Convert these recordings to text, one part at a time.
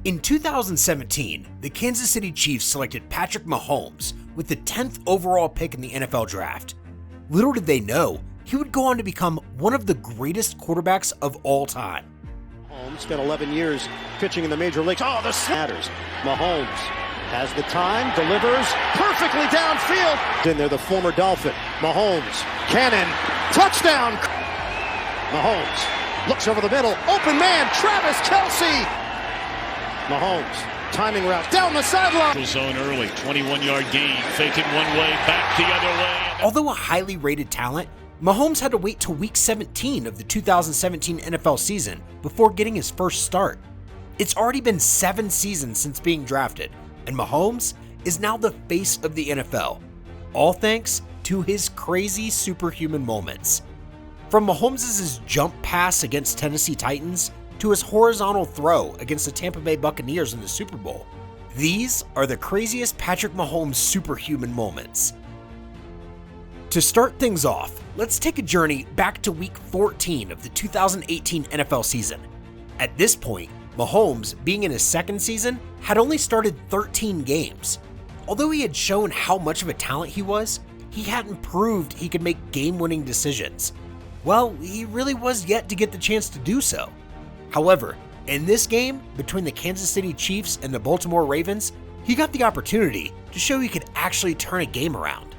In 2017, the Kansas City Chiefs selected Patrick Mahomes with the 10th overall pick in the NFL draft. Little did they know, he would go on to become one of the greatest quarterbacks of all time. Mahomes spent 11 years pitching in the major leagues. Oh, the matters. Mahomes has the time, delivers perfectly downfield. In there, the former Dolphin. Mahomes, cannon, touchdown. Mahomes looks over the middle, open man, Travis Kelce. Mahomes, timing route, down the sideline. Zone early, 21-yard gain, faking one way, back the other way. Although a highly rated talent, Mahomes had to wait till week 17 of the 2017 NFL season before getting his first start. It's already been 7 seasons since being drafted, and Mahomes is now the face of the NFL, all thanks to his crazy superhuman moments. From Mahomes' jump pass against Tennessee Titans to his horizontal throw against the Tampa Bay Buccaneers in the Super Bowl, these are the craziest Patrick Mahomes superhuman moments. To start things off, let's take a journey back to week 14 of the 2018 NFL season. At this point, Mahomes, being in his second season, had only started 13 games. Although he had shown how much of a talent he was, he hadn't proved he could make game-winning decisions. Well, he really was yet to get the chance to do so. However, in this game between the Kansas City Chiefs and the Baltimore Ravens, he got the opportunity to show he could actually turn a game around.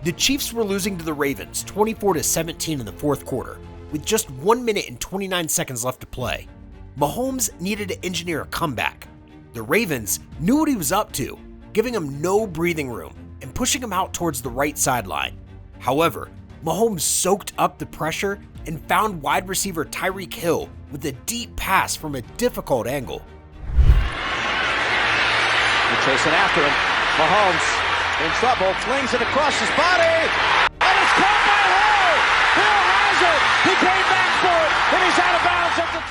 The Chiefs were losing to the Ravens 24-17 in the fourth quarter, with just 1 minute and 29 seconds left to play. Mahomes needed to engineer a comeback. The Ravens knew what he was up to, giving him no breathing room and pushing him out towards the right sideline. However, Mahomes soaked up the pressure and found wide receiver Tyreek Hill with a deep pass from a difficult angle. They're chasing after him. Mahomes in trouble, flings it across his body, and it's caught by Hill! Hill has it! He came back for it, and he's out of bounds at the...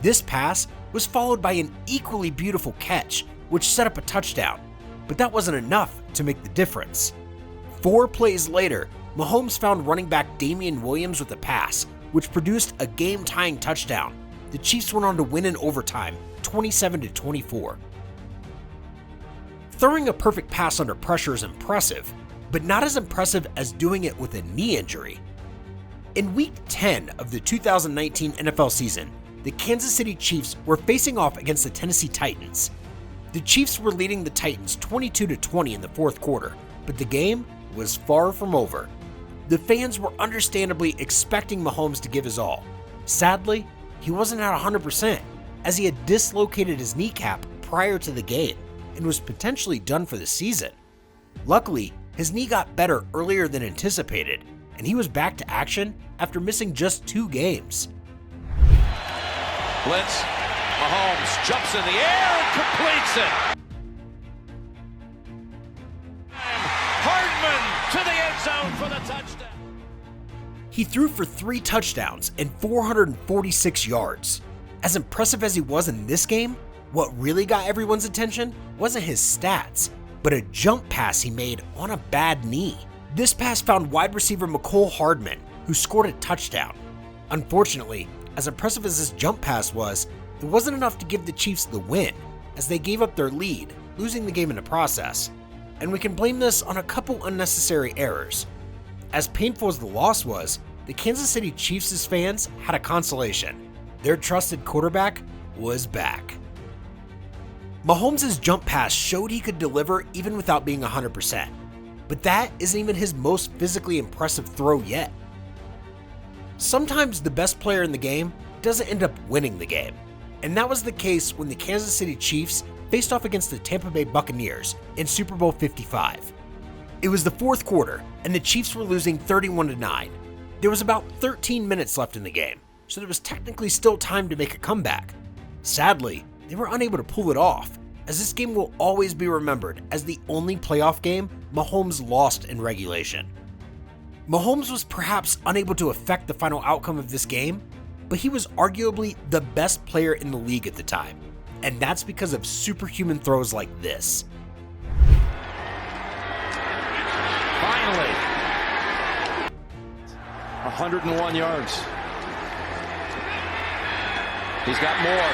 This pass was followed by an equally beautiful catch, which set up a touchdown, but that wasn't enough to make the difference. 4 plays later, Mahomes found running back Damian Williams with a pass, which produced a game-tying touchdown. The Chiefs went on to win in overtime, 27-24. Throwing a perfect pass under pressure is impressive, but not as impressive as doing it with a knee injury. In Week 10 of the 2019 NFL season, the Kansas City Chiefs were facing off against the Tennessee Titans. The Chiefs were leading the Titans 22-20 in the fourth quarter, but the game was far from over. The fans were understandably expecting Mahomes to give his all. Sadly, he wasn't at 100%, as he had dislocated his kneecap prior to the game and was potentially done for the season. Luckily, his knee got better earlier than anticipated, and he was back to action after missing just 2 games. Blitz, Mahomes jumps in the air and completes it. Hardman to the end zone for the touchdown. He threw for 3 touchdowns and 446 yards. As impressive as he was in this game, what really got everyone's attention wasn't his stats, but a jump pass he made on a bad knee. This pass found wide receiver Mecole Hardman, who scored a touchdown. Unfortunately, as impressive as this jump pass was, it wasn't enough to give the Chiefs the win, as they gave up their lead, losing the game in the process. And we can blame this on a couple unnecessary errors. As painful as the loss was, the Kansas City Chiefs' fans had a consolation. Their trusted quarterback was back. Mahomes' jump pass showed he could deliver even without being 100%, but that isn't even his most physically impressive throw yet. Sometimes the best player in the game doesn't end up winning the game, and that was the case when the Kansas City Chiefs faced off against the Tampa Bay Buccaneers in Super Bowl 55. It was the fourth quarter, and the Chiefs were losing 31-9. There was about 13 minutes left in the game, so there was technically still time to make a comeback. Sadly, they were unable to pull it off, as this game will always be remembered as the only playoff game Mahomes lost in regulation. Mahomes was perhaps unable to affect the final outcome of this game, but he was arguably the best player in the league at the time, and that's because of superhuman throws like this. Finally, 101 yards. He's got more.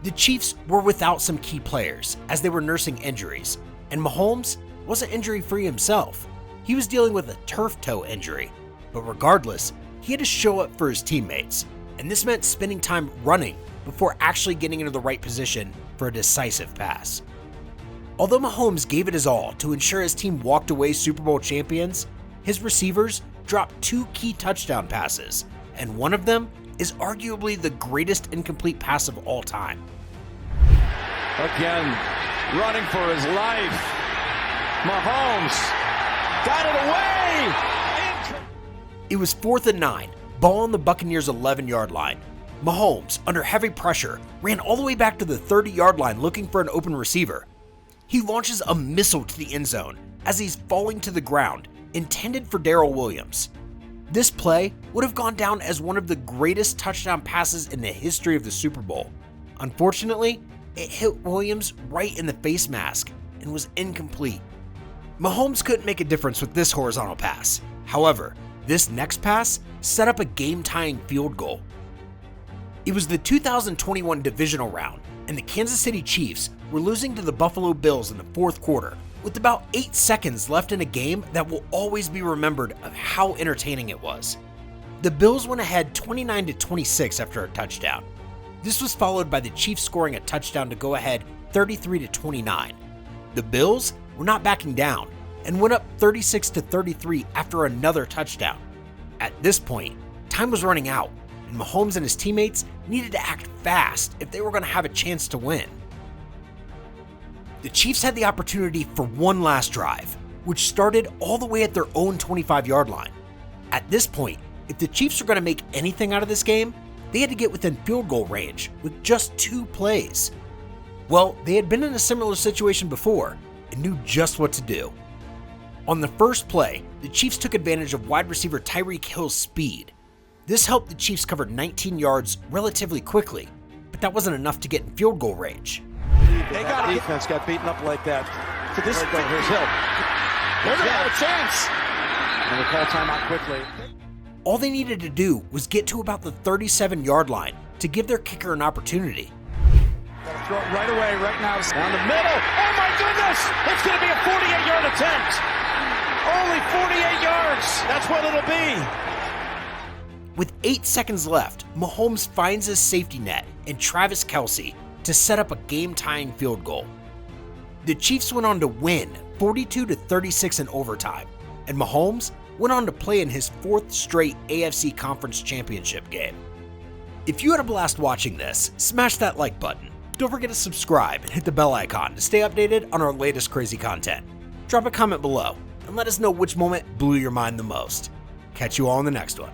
The Chiefs were without some key players as they were nursing injuries, and Mahomes wasn't injury-free himself. He was dealing with a turf toe injury, but regardless, he had to show up for his teammates, and this meant spending time running before actually getting into the right position for a decisive pass. Although Mahomes gave it his all to ensure his team walked away Super Bowl champions, his receivers dropped 2 key touchdown passes, and one of them is arguably the greatest incomplete pass of all time. Again, running for his life. Mahomes got it away. It was 4th and 9, ball on the Buccaneers' 11-yard line. Mahomes, under heavy pressure, ran all the way back to the 30-yard line looking for an open receiver. He launches a missile to the end zone as he's falling to the ground, intended for Darrell Williams. This play would have gone down as one of the greatest touchdown passes in the history of the Super Bowl. Unfortunately, it hit Williams right in the face mask and was incomplete. Mahomes couldn't make a difference with this horizontal pass. However, this next pass set up a game-tying field goal. It was the 2021 divisional round, and the Kansas City Chiefs were losing to the Buffalo Bills in the 4th quarter, with about 8 seconds left in a game that will always be remembered of how entertaining it was. The Bills went ahead 29-26 after a touchdown. This was followed by the Chiefs scoring a touchdown to go ahead 33-29. The Bills were not backing down and went up 36-33 after another touchdown. At this point, time was running out, and Mahomes and his teammates needed to act fast if they were going to have a chance to win. The Chiefs had the opportunity for one last drive, which started all the way at their own 25-yard line. At this point, if the Chiefs were going to make anything out of this game, they had to get within field goal range with just 2 plays. Well, they had been in a similar situation before and knew just what to do. On the first play, the Chiefs took advantage of wide receiver Tyreek Hill's speed. This helped the Chiefs cover 19 yards relatively quickly, but that wasn't enough to get in field goal range. That defense got beaten up like that. So this here's Hill. They're going to have a chance. And they call timeout quickly. All they needed to do was get to about the 37-yard line to give their kicker an opportunity. Gotta throw it right away, right now. Down the middle. Oh my goodness! It's going to be a 48-yard attempt. Only 48 yards. That's what it'll be. With 8 seconds left, Mahomes finds his safety net and Travis Kelce to set up a game-tying field goal. The Chiefs went on to win 42-36 in overtime, and Mahomes went on to play in his 4th straight AFC Conference Championship game. If you had a blast watching this, smash that like button. Don't forget to subscribe and hit the bell icon to stay updated on our latest crazy content. Drop a comment below and let us know which moment blew your mind the most. Catch you all in the next one.